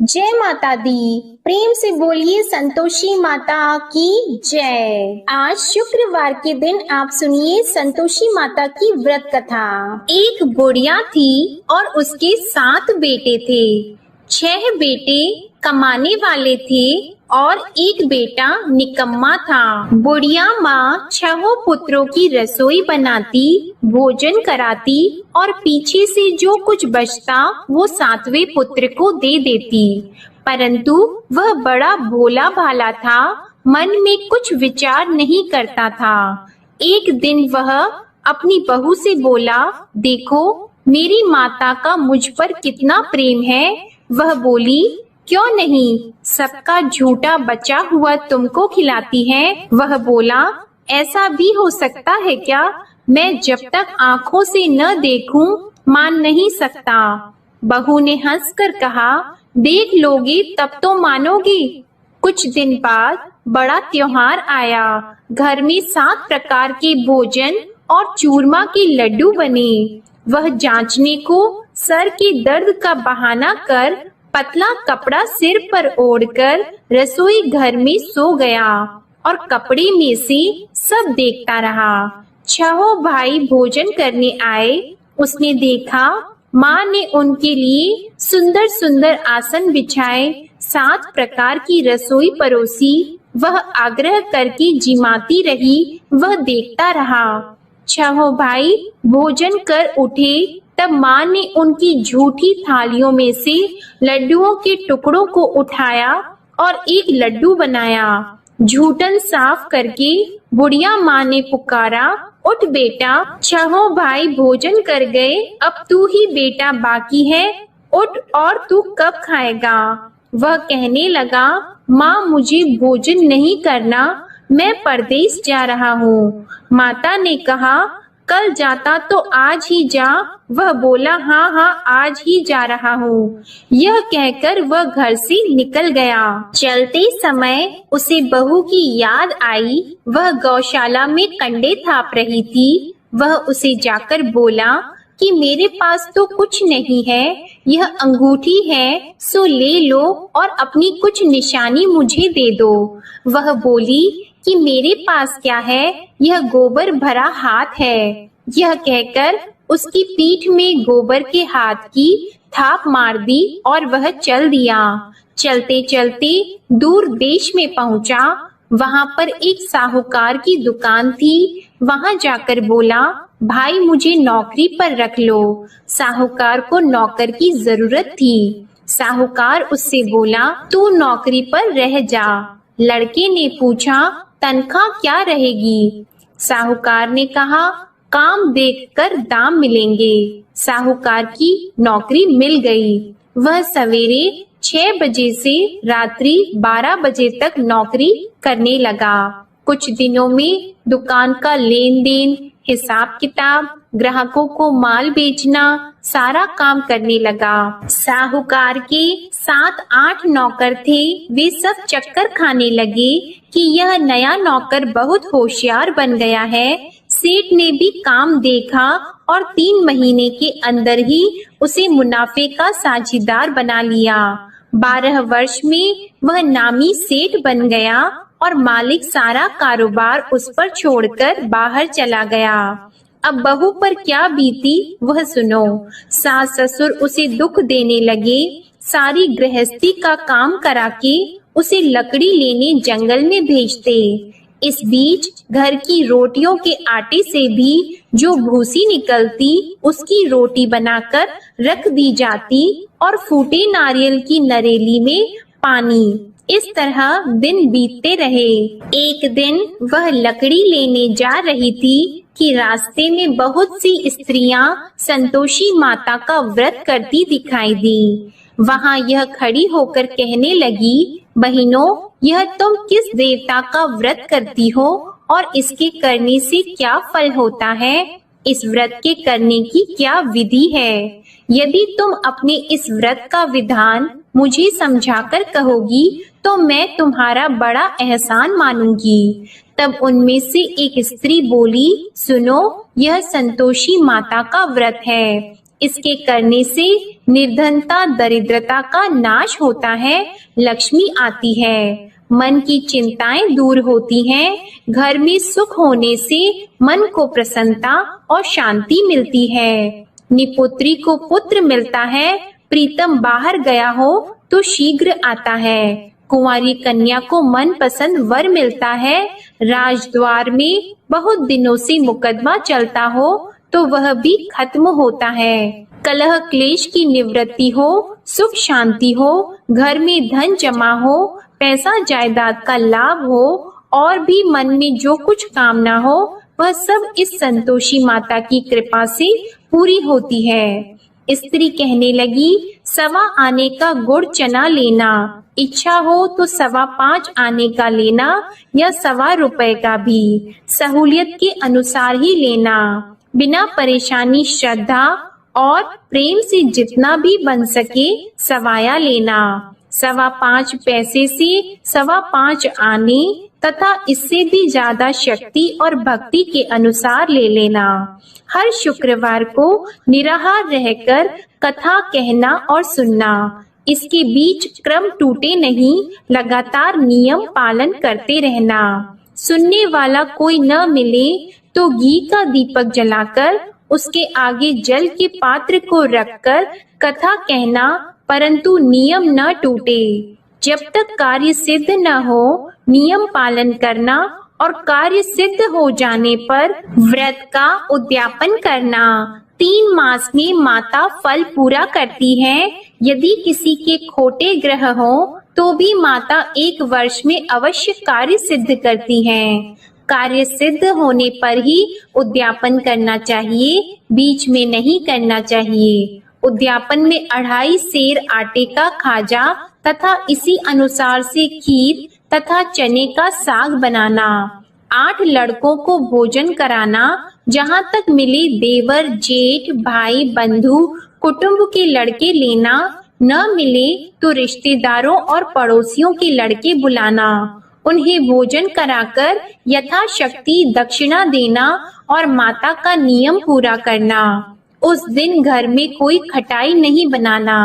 जय माता दी। प्रेम से बोलिए संतोषी माता की जय। आज शुक्रवार के दिन आप सुनिए संतोषी माता की व्रत कथा। एक बुढ़िया थी और उसके 7 बेटे थे। 6 बेटे कमाने वाले थे और एक बेटा निकम्मा था। बुढ़िया माँ 6 पुत्रों की रसोई बनाती, भोजन कराती और पीछे से जो कुछ बचता वो 7वें पुत्र को दे देती। परंतु वह बड़ा भोला भाला था, मन में कुछ विचार नहीं करता था। एक दिन वह अपनी बहू से बोला, देखो मेरी माता का मुझ पर कितना प्रेम है। वह बोली, क्यों नहीं, सबका झूठा बचा हुआ तुमको खिलाती है। वह बोला, ऐसा भी हो सकता है क्या? मैं जब तक आंखों से न देखूं मान नहीं सकता। बहू ने हंसकर कहा, देख लोगी तब तो मानोगी। कुछ दिन बाद बड़ा त्योहार आया। घर में 7 प्रकार के भोजन और चूरमा के लड्डू बने। वह जांचने को सर के दर्द का बहाना कर पतला कपड़ा सिर पर ओढ़कर रसोई घर में सो गया और कपड़े में से सब देखता रहा। 6 भाई भोजन करने आए। उसने देखा माँ ने उनके लिए सुंदर सुंदर आसन बिछाए, 7 प्रकार की रसोई परोसी। वह आग्रह करके जिमाती रही, वह देखता रहा। 6 भाई भोजन कर उठे तब माँ ने उनकी झूठी थालियों में से लड्डुओं के टुकड़ों को उठाया और एक लड्डू बनाया। झूठन साफ करके बुढ़िया माँ ने पुकारा, उठ बेटा, 6 भाई भोजन कर गए, अब तू ही बेटा बाकी है, उठ और तू कब खाएगा? वह कहने लगा, माँ मुझे भोजन नहीं करना, मैं परदेश जा रहा हूँ। माता ने कहा, कल जाता तो आज ही जा। वह बोला, हाँ हाँ आज ही जा रहा हूँ। यह कहकर वह घर से निकल गया। चलते समय उसे बहू की याद आई। वह गौशाला में कंडे थाप रही थी। वह उसे जाकर बोला कि मेरे पास तो कुछ नहीं है, यह अंगूठी है, सो ले लो और अपनी कुछ निशानी मुझे दे दो। वह बोली कि मेरे पास क्या है, यह गोबर भरा हाथ है। यह कहकर उसकी पीठ में गोबर के हाथ की थाप मार दी और वह चल दिया। चलते चलते दूर देश में पहुंचा। वहां पर एक साहूकार की दुकान थी। वहां जाकर बोला, भाई मुझे नौकरी पर रख लो। साहूकार को नौकर की जरूरत थी। साहूकार उससे बोला, तू नौकरी पर रह जा। लड़के ने पूछा, तनख्वाह क्या रहेगी? साहूकार ने कहा, काम देखकर दाम मिलेंगे। साहूकार की नौकरी मिल गई। वह सवेरे 6 बजे से रात्रि 12 बजे तक नौकरी करने लगा। कुछ दिनों में दुकान का लेन देन, हिसाब किताब, ग्राहकों को माल बेचना, सारा काम करने लगा। साहूकार के 7-8 नौकर थे। वे सब चक्कर खाने लगे कि यह नया नौकर बहुत होशियार बन गया है। सेठ ने भी काम देखा और 3 महीने के अंदर ही उसे मुनाफे का साझीदार बना लिया। 12 वर्ष में वह नामी सेठ बन गया और मालिक सारा कारोबार उस पर छोड़कर बाहर चला गया। अब बहू पर क्या बीती वह सुनो। सास ससुर उसे दुख देने लगे। सारी गृहस्थी का काम करा के उसे लकड़ी लेने जंगल में भेजते। इस बीच घर की रोटियों के आटे से भी जो भूसी निकलती उसकी रोटी बनाकर रख दी जाती और फूटे नारियल की नरेली में पानी। इस तरह दिन बीतते रहे। एक दिन वह लकड़ी लेने जा रही थी कि रास्ते में बहुत सी स्त्रियां संतोषी माता का व्रत करती दिखाई दी। वहां यह खड़ी होकर कहने लगी, बहनों, यह तुम किस देवता का व्रत करती हो और इसके करने से क्या फल होता है? इस व्रत के करने की क्या विधि है? यदि तुम अपने इस व्रत का विधान मुझे समझाकर कहोगी तो मैं तुम्हारा बड़ा एहसान मानूंगी। तब उनमें से एक स्त्री बोली, सुनो, यह संतोषी माता का व्रत है। इसके करने से निर्धनता दरिद्रता का नाश होता है, लक्ष्मी आती है, मन की चिंताएं दूर होती हैं, घर में सुख होने से मन को प्रसन्नता और शांति मिलती है। निपुत्री को पुत्र मिलता है, प्रीतम बाहर गया हो तो शीघ्र आता है। कुंवारी कन्या को मनपसंद वर मिलता है। राजद्वार में बहुत दिनों से मुकदमा चलता हो तो वह भी खत्म होता है। कलह क्लेश की निवृत्ति हो, सुख शांति हो, घर में धन जमा हो, पैसा जायदाद का लाभ हो और भी मन में जो कुछ कामना हो वह सब इस संतोषी माता की कृपा से पूरी होती है। स्त्री कहने लगी, 1.25 आने का गुड़ चना लेना, इच्छा हो तो 5.25 आने का लेना या 1.25 रुपए का भी, सहूलियत के अनुसार ही लेना, बिना परेशानी श्रद्धा और प्रेम से जितना भी बन सके सवाया लेना। 5.25 पैसे से 5.25 आने तथा इससे भी ज्यादा शक्ति और भक्ति के अनुसार ले लेना। हर शुक्रवार को निराहार रहकर कथा कहना और सुनना। इसके बीच क्रम टूटे नहीं, लगातार नियम पालन करते रहना। सुनने वाला कोई न मिले तो घी का दीपक जलाकर उसके आगे जल के पात्र को रखकर कथा कहना, परंतु नियम न टूटे। जब तक कार्य सिद्ध न हो नियम पालन करना और कार्य सिद्ध हो जाने पर व्रत का उद्यापन करना। 3 मास में माता फल पूरा करती है। यदि किसी के खोटे ग्रह हो तो भी माता 1 वर्ष में अवश्य कार्य सिद्ध करती हैं। कार्य सिद्ध होने पर ही उद्यापन करना चाहिए, बीच में नहीं करना चाहिए। उद्यापन में 2.5 सेर आटे का खाजा तथा इसी अनुसार से खीर तथा चने का साग बनाना। 8 लड़कों को भोजन कराना। जहाँ तक मिले देवर, जेठ, भाई, बंधु, कुटुंब के लड़के लेना। न मिले तो रिश्तेदारों और पड़ोसियों के लड़के बुलाना। उन्हें भोजन कराकर यथाशक्ति दक्षिणा देना और माता का नियम पूरा करना। उस दिन घर में कोई खटाई नहीं बनाना।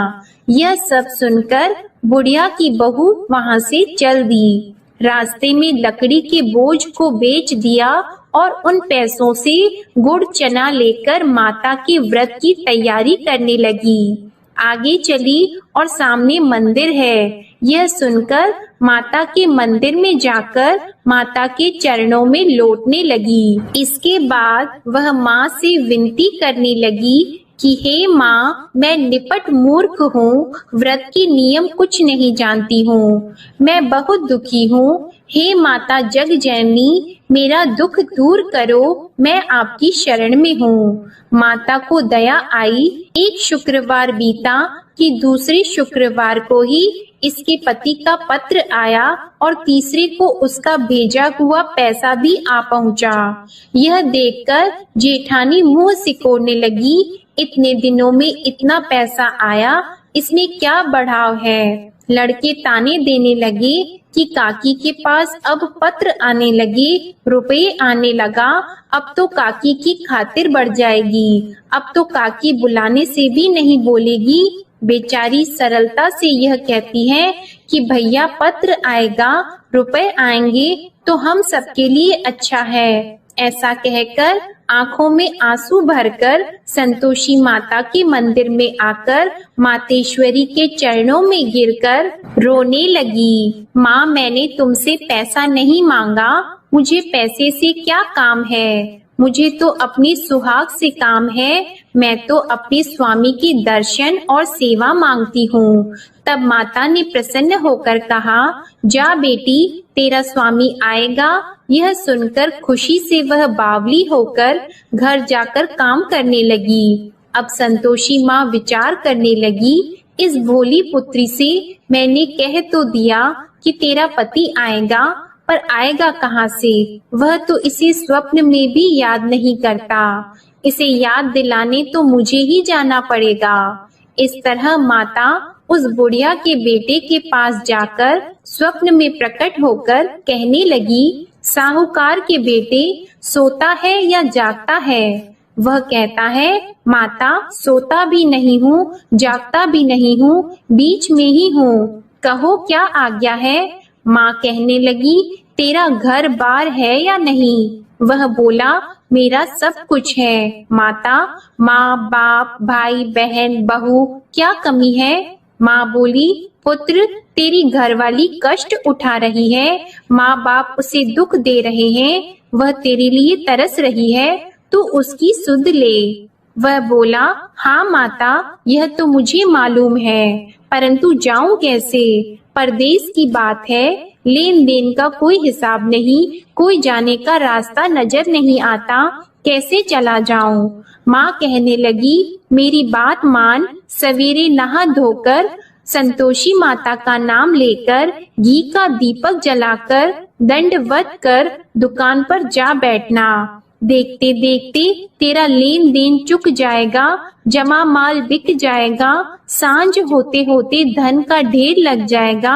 यह सब सुनकर बुढ़िया की बहू वहां से चल दी। रास्ते में लकड़ी के बोझ को बेच दिया और उन पैसों से गुड़ चना लेकर माता के व्रत की तैयारी करने लगी। आगे चली और सामने मंदिर है। यह सुनकर माता के मंदिर में जाकर माता के चरणों में लौटने लगी। इसके बाद वह माँ से विनती करने लगी कि हे माँ, मैं निपट मूर्ख हूँ, व्रत के नियम कुछ नहीं जानती हूँ, मैं बहुत दुखी हूँ। हे माता जग जननी, मेरा दुख दूर करो, मैं आपकी शरण में हूँ। माता को दया आई। एक शुक्रवार बीता कि दूसरे शुक्रवार को ही इसके पति का पत्र आया और तीसरे को उसका भेजा हुआ पैसा भी आ पहुँचा। यह देखकर जेठानी मुंह सिकोड़ने लगी। इतने दिनों में इतना पैसा आया, इसमें क्या बढ़ाव है। लड़के ताने देने लगे कि काकी के पास अब पत्र आने लगे, रुपये आने लगा, अब तो काकी की खातिर बढ़ जाएगी, अब तो काकी बुलाने से भी नहीं बोलेगी। बेचारी सरलता से यह कहती है कि भैया पत्र आएगा, रुपए आएंगे तो हम सबके लिए अच्छा है। ऐसा कहकर आंखों में आंसू भरकर संतोषी माता के मंदिर में आकर मातेश्वरी के चरणों में गिरकर रोने लगी। माँ, मैंने तुमसे पैसा नहीं मांगा, मुझे पैसे से क्या काम है, मुझे तो अपनी सुहाग से काम है, मैं तो अपने स्वामी की दर्शन और सेवा मांगती हूँ। तब माता ने प्रसन्न होकर कहा, जा बेटी, तेरा स्वामी आएगा। यह सुनकर खुशी से वह बावली होकर घर जाकर काम करने लगी। अब संतोषी माँ विचार करने लगी, इस भोली पुत्री से मैंने कह तो दिया कि तेरा पति आएगा, पर आएगा कहाँ से? वह तो इसे स्वप्न में भी याद नहीं करता। इसे याद दिलाने तो मुझे ही जाना पड़ेगा। इस तरह माता उस बुढ़िया के बेटे के पास जाकर स्वप्न में प्रकट होकर कहने लगी, साहूकार के बेटे, सोता है या जागता है? वह कहता है, माता सोता भी नहीं हूँ, जागता भी नहीं हूँ, बीच में ही हूँ, कहो क्या आज्ञा है। माँ कहने लगी, तेरा घर बार है या नहीं। वह बोला, मेरा सब कुछ है माता, माँ बाप भाई बहन बहू क्या कमी है। माँ बोली, पुत्र तेरी घरवाली कष्ट उठा रही है, माँ बाप उसे दुख दे रहे हैं, वह तेरे लिए तरस रही है, तू उसकी सुध ले। वह बोला, हाँ माता यह तो मुझे मालूम है, परंतु जाऊं कैसे, परदेश की बात है, लेन देन का कोई हिसाब नहीं, कोई जाने का रास्ता नजर नहीं आता, कैसे चला जाऊं। माँ कहने लगी, मेरी बात मान, सवेरे नहा धोकर संतोषी माता का नाम लेकर घी का दीपक जलाकर दंडवत कर दुकान पर जा बैठना। देखते देखते तेरा लेन देन चुक जाएगा, जमा माल बिक जाएगा, सांझ होते होते धन का ढेर लग जाएगा।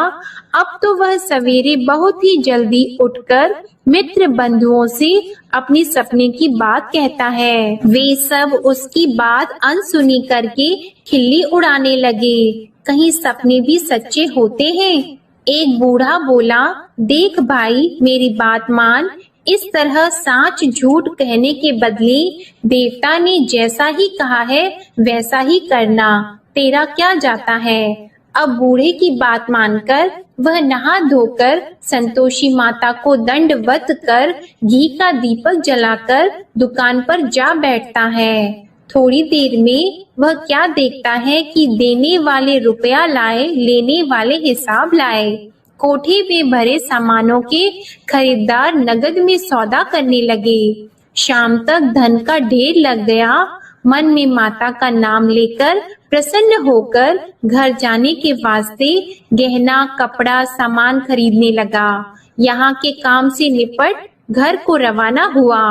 अब तो वह सवेरे बहुत ही जल्दी उठकर मित्र बंधुओं से अपनी सपने की बात कहता है। वे सब उसकी बात अनसुनी करके खिल्ली उड़ाने लगे। कहीं सपने भी सच्चे होते हैं। एक बूढ़ा बोला, देख भाई मेरी बात मान, इस तरह साच झूठ कहने के बदले देवता ने जैसा ही कहा है वैसा ही करना, तेरा क्या जाता है। अब बूढ़े की बात मानकर वह नहा धोकर संतोषी माता को दंडवत कर घी का दीपक जलाकर दुकान पर जा बैठता है। थोड़ी देर में वह क्या देखता है कि देने वाले रुपया लाए, लेने वाले हिसाब लाए। कोठे में भरे सामानों के खरीदार नगद में सौदा करने लगे। शाम तक धन का ढेर लग गया। मन में माता का नाम लेकर प्रसन्न होकर घर जाने के वास्ते गहना कपड़ा सामान खरीदने लगा। यहाँ के काम से निपट घर को रवाना हुआ।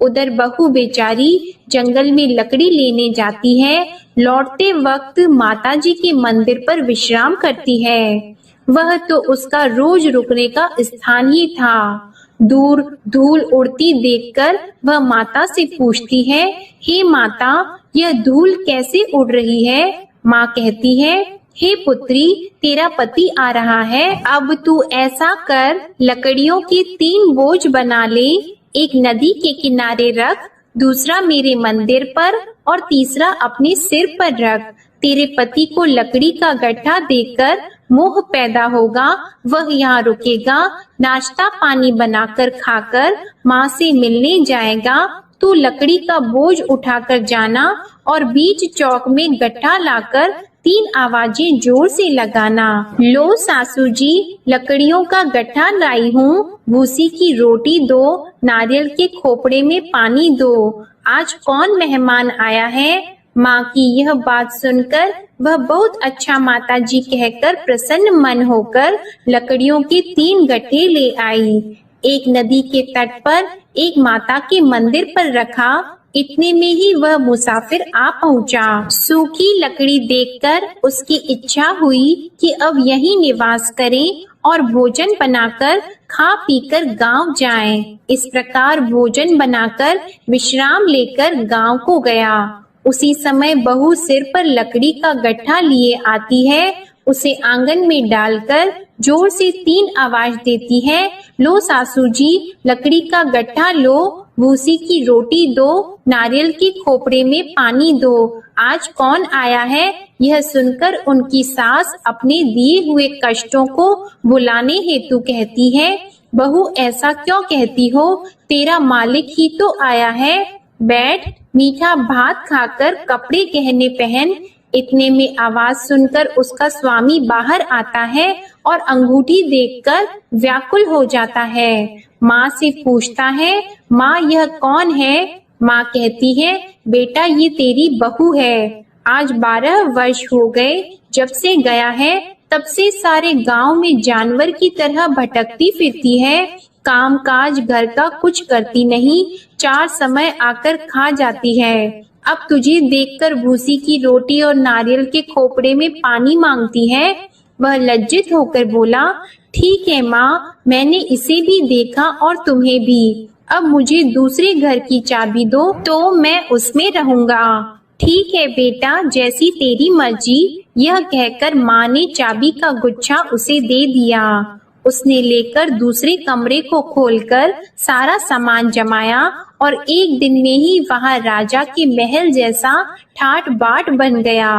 उधर बहू बेचारी जंगल में लकड़ी लेने जाती है। लौटते वक्त माताजी के मंदिर पर विश्राम करती है। वह तो उसका रोज रुकने का स्थान ही था। दूर धूल उड़ती देखकर वह माता से पूछती है, हे माता यह धूल कैसे उड़ रही है। माँ कहती है, हे पुत्री तेरा पति आ रहा है, अब तू ऐसा कर लकड़ियों के 3 बोझ बना ले, एक नदी के किनारे रख, दूसरा मेरे मंदिर पर और तीसरा अपने सिर पर रख। तेरे पति को लकड़ी का गड्ढा देकर मोह पैदा होगा, वह यहाँ रुकेगा, नाश्ता पानी बनाकर खाकर माँ से मिलने जाएगा। तू लकड़ी का बोझ उठाकर जाना और बीच चौक में गड्ढा लाकर 3 आवाजें जोर से लगाना। लो सासू जी लकड़ियों का गड्ढा लाई हूँ, भूसी की रोटी दो, नारियल के खोपड़े में पानी दो, आज कौन मेहमान आया है। माँ की यह बात सुनकर वह बहुत अच्छा माताजी कहकर प्रसन्न मन होकर लकड़ियों के 3 गट्ठे ले आई। एक नदी के तट पर एक माता के मंदिर पर रखा। इतने में ही वह मुसाफिर आ पहुँचा। सूखी लकड़ी देखकर उसकी इच्छा हुई कि अब यहीं निवास करें और भोजन बनाकर खा पीकर गांव जाएं। इस प्रकार भोजन बनाकर विश्राम लेकर गांव को गया। उसी समय बहू सिर पर लकड़ी का गट्ठा लिए आती है। उसे आंगन में डालकर जोर से 3 आवाज देती है, लो सासू जी लकड़ी का गट्ठा लो, भूसी की रोटी दो, नारियल के खोपड़े में पानी दो, आज कौन आया है। यह सुनकर उनकी सास अपने दिए हुए कष्टों को भुलाने हेतु कहती है, बहू ऐसा क्यों कहती हो, तेरा मालिक ही तो आया है, बैठ मीठा भात खाकर कपड़े गहने पहन। इतने में आवाज सुनकर उसका स्वामी बाहर आता है और अंगूठी देखकर व्याकुल हो जाता है। माँ से पूछता है, माँ यह कौन है। माँ कहती है, बेटा ये तेरी बहू है। आज 12 वर्ष हो गए जब से गया है, तब से सारे गांव में जानवर की तरह भटकती फिरती है। काम काज घर का कुछ करती नहीं, 4 समय आकर खा जाती है। अब तुझे देखकर भूसी की रोटी और नारियल के खोपड़े में पानी मांगती है। वह लज्जित होकर बोला, ठीक है माँ, मैंने इसे भी देखा और तुम्हें भी। अब मुझे दूसरे घर की चाबी दो तो मैं उसमें रहूंगा। ठीक है बेटा, जैसी तेरी मर्जी। यह कहकर माँ ने चाबी का गुच्छा उसे दे दिया। उसने लेकर दूसरे कमरे को खोलकर सारा सामान जमाया और एक दिन में ही वहाँ राजा के महल जैसा ठाट बाट बन गया।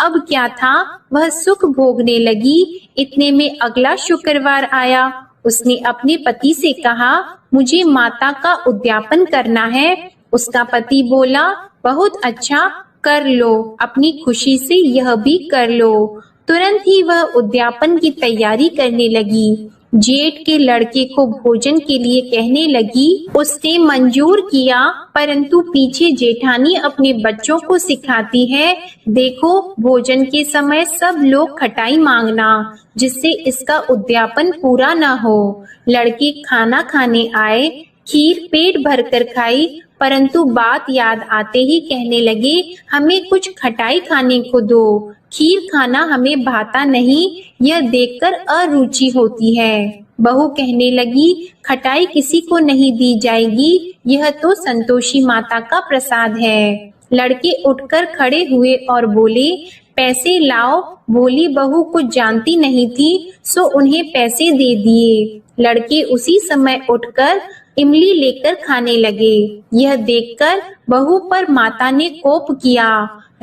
अब क्या था, वह सुख भोगने लगी। इतने में अगला शुक्रवार आया। उसने अपने पति से कहा, मुझे माता का उद्यापन करना है। उसका पति बोला, बहुत अच्छा, कर लो, अपनी खुशी से यह भी कर लो। तुरंत ही वह उद्यापन की तैयारी करने लगी। जेठ के लड़के को भोजन के लिए कहने लगी। उसने मंजूर किया, परंतु पीछे जेठानी अपने बच्चों को सिखाती है, देखो भोजन के समय सब लोग खटाई मांगना, जिससे इसका उद्यापन पूरा न हो। लड़के खाना खाने आए, खीर पेट भरकर खाई, परंतु बात याद आते ही कहने लगे, हमें कुछ खटाई खाने को दो, खीर खाना हमें भाता नहीं, यह देखकर अरुचि होती है। बहू कहने लगी, खटाई किसी को नहीं दी जाएगी, यह तो संतोषी माता का प्रसाद है। लड़के उठकर खड़े हुए और बोले, पैसे लाओ। भोली बहू कुछ जानती नहीं थी, सो उन्हें पैसे दे दिए। लड़के उसी समय उठकर इमली लेकर खाने लगे। यह देखकर बहू पर माता ने कोप किया।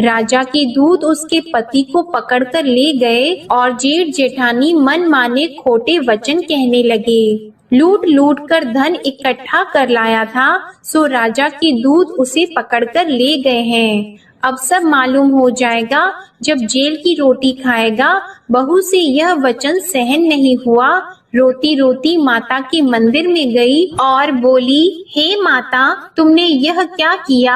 राजा के दूत उसके पति को पकड़कर ले गए और जेठ जेठानी मन माने खोटे वचन कहने लगे। लूट लूट कर धन इकट्ठा कर लाया था, सो राजा के दूत उसे पकड़कर ले गए हैं। अब सब मालूम हो जाएगा जब जेल की रोटी खाएगा। बहू से यह वचन सहन नहीं हुआ। रोती रोती माता के मंदिर में गई और बोली, हे माता, तुमने यह क्या किया?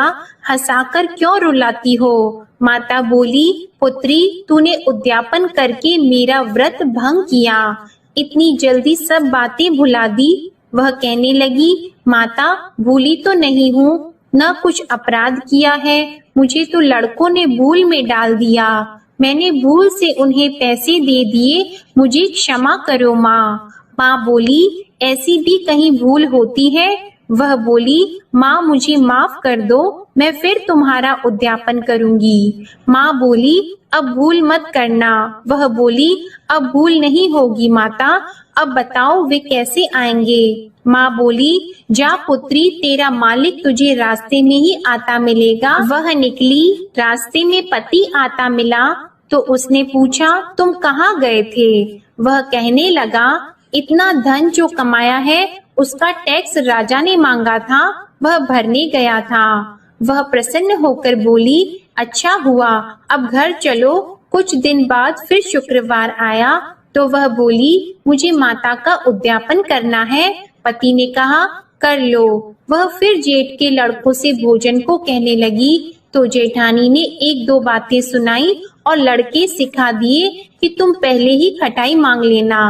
हंसाकर क्यों रुलाती हो? माता बोली, पुत्री, तूने उद्यापन करके मेरा व्रत भंग किया, इतनी जल्दी सब बातें भुला दी। वह कहने लगी, माता, भूली तो नहीं हूँ, न कुछ अपराध किया है, मुझे तो लड़कों ने भूल में डाल दिया, मैंने भूल से उन्हें पैसे दे दिए, मुझे क्षमा करो माँ। माँ बोली, ऐसी भी कहीं भूल होती है? वह बोली, माँ मुझे माफ कर दो, मैं फिर तुम्हारा उद्यापन करूंगी। माँ बोली, अब भूल मत करना। वह बोली, अब भूल नहीं होगी माता, अब बताओ वे कैसे आएंगे? माँ बोली, जा पुत्री, तेरा मालिक तुझे रास्ते में ही आता मिलेगा। वह निकली, रास्ते में पति आता मिला तो उसने पूछा, तुम कहाँ गए थे? वह कहने लगा, इतना धन जो कमाया है उसका टैक्स राजा ने मांगा था, वह भरने गया था। वह प्रसन्न होकर बोली, अच्छा हुआ, अब घर चलो। कुछ दिन बाद फिर शुक्रवार आया तो वह बोली, मुझे माता का उद्यापन करना है। पति ने कहा, कर लो। वह फिर जेठ के लड़कों से भोजन को कहने लगी तो जेठानी ने एक दो बातें सुनाई और लड़के सिखा दिए कि तुम पहले ही खटाई मांग लेना।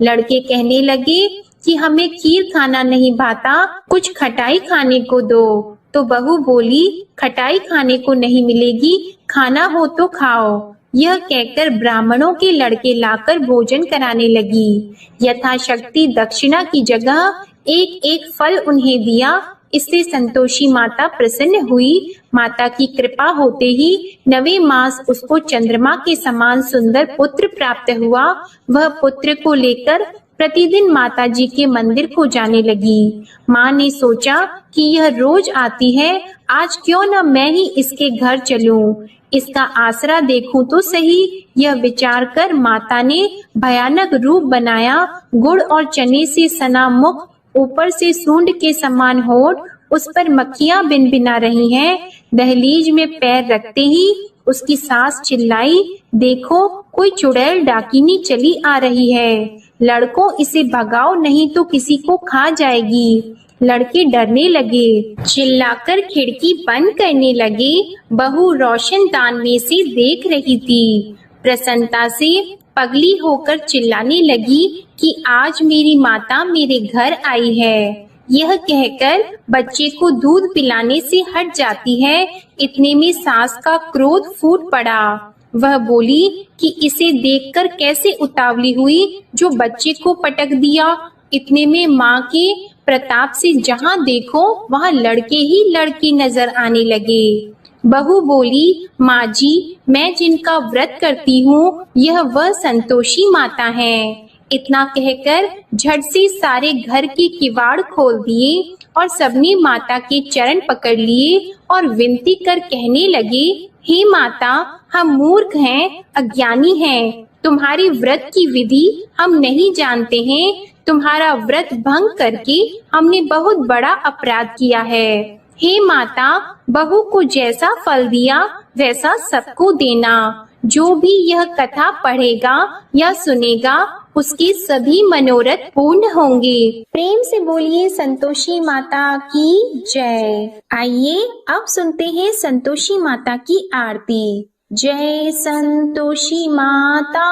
लड़के कहने लगे कि हमें खीर खाना नहीं भाता, कुछ खटाई खाने को दो। तो बहू बोली, खटाई खाने को नहीं मिलेगी, खाना हो तो खाओ। यह कहकर ब्राह्मणों के लड़के लाकर भोजन कराने लगी। यथाशक्ति दक्षिणा की जगह एक एक फल उन्हें दिया। इससे संतोषी माता प्रसन्न हुई। माता की कृपा होते ही 9वें मास उसको चंद्रमा के समान सुंदर पुत्र प्राप्त हुआ। वह पुत्र को लेकर प्रतिदिन माता जी के मंदिर को जाने लगी। माँ ने सोचा कि यह रोज आती है, आज क्यों न मैं ही इसके घर चलूं, इसका आसरा देखूं तो सही। यह विचार कर माता ने भयानक रूप बनाया। गुड़ और चने से सना मुख, ऊपर से सूंड के समान होठ, उस पर मक्खियां भिनभिना रही हैं। दहलीज में पैर रखते ही उसकी सास चिल्लाई, देखो कोई चुड़ैल डाकिनी चली आ रही है, लड़कों इसे भगाओ नहीं तो किसी को खा जाएगी। लड़के डरने लगे, चिल्लाकर खिड़की बंद करने लगे। बहू रोशनदान में से देख रही थी। प्रसन्नता से पगली होकर चिल्लाने लगी कि आज मेरी माता मेरे घर आई है। यह कहकर बच्चे को दूध पिलाने से हट जाती है। इतने में सास का क्रोध फूट पड़ा। वह बोली कि इसे देखकर कैसे उतावली हुई जो बच्चे को पटक दिया। इतने में माँ के प्रताप से जहाँ देखो वहाँ लड़के ही लड़की नजर आने लगे। बहू बोली, माँ जी, मैं जिनका व्रत करती हूँ यह वह संतोषी माता है। इतना कहकर झट से सारे घर के किवाड़ खोल दिए और सबने माता के चरण पकड़ लिए और विनती कर कहने लगे, हे माता, हम मूर्ख हैं, अज्ञानी हैं, तुम्हारी व्रत की विधि हम नहीं जानते हैं। तुम्हारा व्रत भंग करके हमने बहुत बड़ा अपराध किया है। हे माता, बहू को जैसा फल दिया वैसा सबको देना। जो भी यह कथा पढ़ेगा या सुनेगा उसके सभी मनोरथ पूर्ण होंगे। प्रेम से बोलिए संतोषी माता की जय। आइए अब सुनते हैं संतोषी माता की आरती। जय संतोषी माता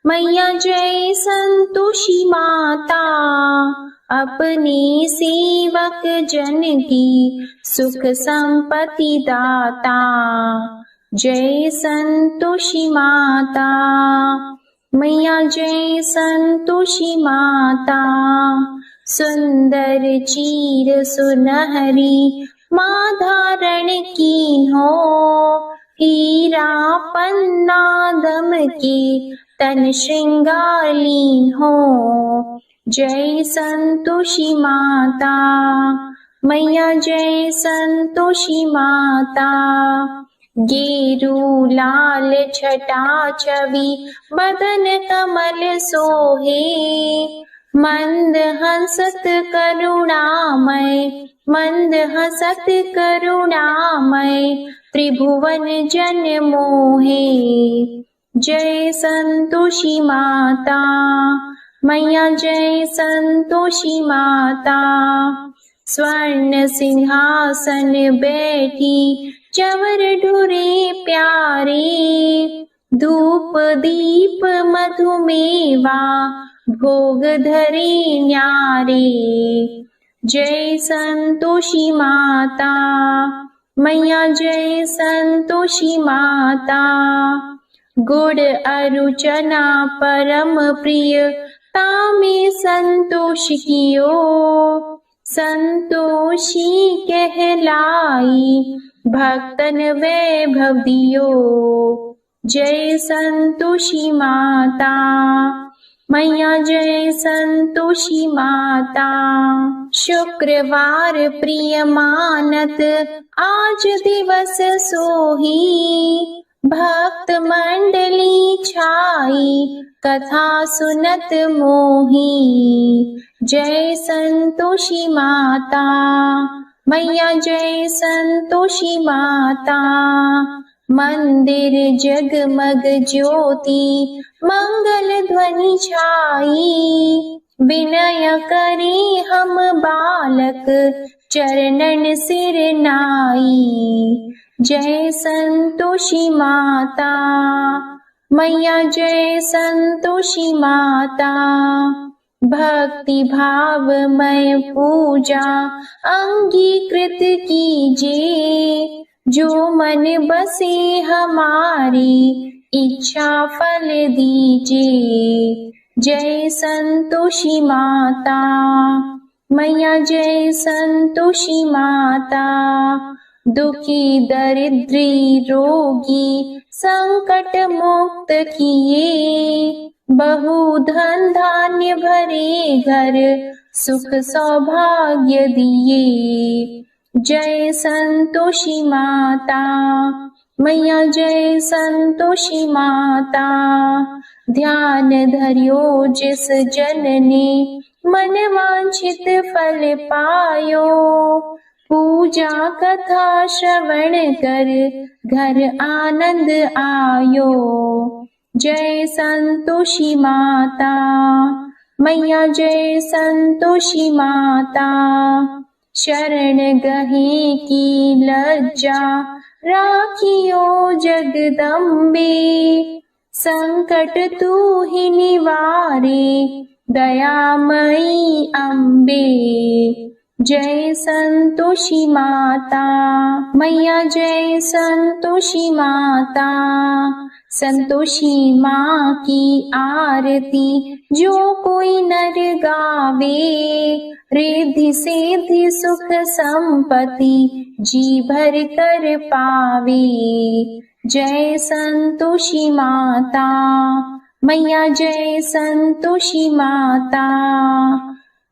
मैया, जय संतोषी माता, अपने सेवक जन की सुख संपत्ति दाता। जय संतोषी माता मैया, जय संतोषी माता, सुंदर चीर सुनहरी माँ धारण की हो, हीरा पन्ना दम के तन श्रृंगार लीन हो। जय संतोषी माता मैया, जय संतोषी माता, गेरू लाल छटा छवि बदन कमल सोहे, मंद हंसत करुणामय, मंद हंसत करुणामय, त्रिभुवन जन मोहे। जय संतोषी माता मैया, जय संतोषी माता, स्वर्ण सिंहासन बैठी चवर ढुरे प्यारे, धूप दीप मधुमेवा भोग धरे न्यारे। जय संतोषी माता मैया, जय संतोषी माता, गुड़ अरु चना परम प्रिय तामे संतोष कियो, संतोषी कहलाई भक्तन वैभव दियो। जय संतोषी माता मैया, जय संतोषी माता, शुक्रवार प्रिय मानत आज दिवस सोही, भक्त मंडली छाई कथा सुनत मोही। जय संतोषी माता मैया, जय संतोषी माता, मंदिर जगमग ज्योति मंगल ध्वनि छाई, विनय करे हम बालक चरणन सिर नाई। जय संतोषी माता मैया, जय संतोषी माता, भक्ति भावमय पूजा अंगीकृत कीजिए, जो मन बसे हमारी इच्छा फल दीजिए। जय संतोषी माता मैया, जय संतोषी माता, दुखी दरिद्री रोगी संकट मुक्त किए, बहु धन धान्य भरे घर सुख सौभाग्य दिए। जय संतोषी माता मैया, जय संतोषी माता, ध्यान धरियो जिस जन ने मन वांछित फल पायो, पूजा कथा श्रवण कर घर आनंद आयो। जय संतोषी माता मैया, जय संतोषी माता, शरण गहे की लज्जा राखियो जगदम्बे, संकट तू ही निवारे दयामयी अम्बे। जय संतोषी माता मैया, जय संतोषी माता। संतोषी माँ की आरती जो कोई नर गावे, रिद्धि सिद्धि सुख संपत्ति जी भर कर पावे। जय संतोषी माता मैया, जय संतोषी माता,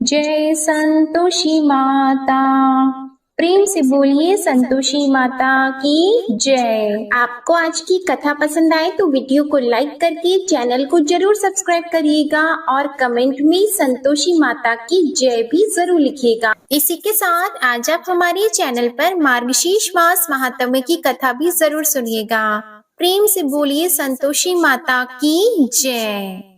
जय संतोषी माता। प्रेम से बोलिए संतोषी माता की जय। आपको आज की कथा पसंद आए तो वीडियो को लाइक करके चैनल को जरूर सब्सक्राइब करिएगा और कमेंट में संतोषी माता की जय भी जरूर लिखिएगा। इसी के साथ आज आप हमारे चैनल पर मार्गशीर्ष मास महात्म्य की कथा भी जरूर सुनिएगा। प्रेम से बोलिए संतोषी माता की जय।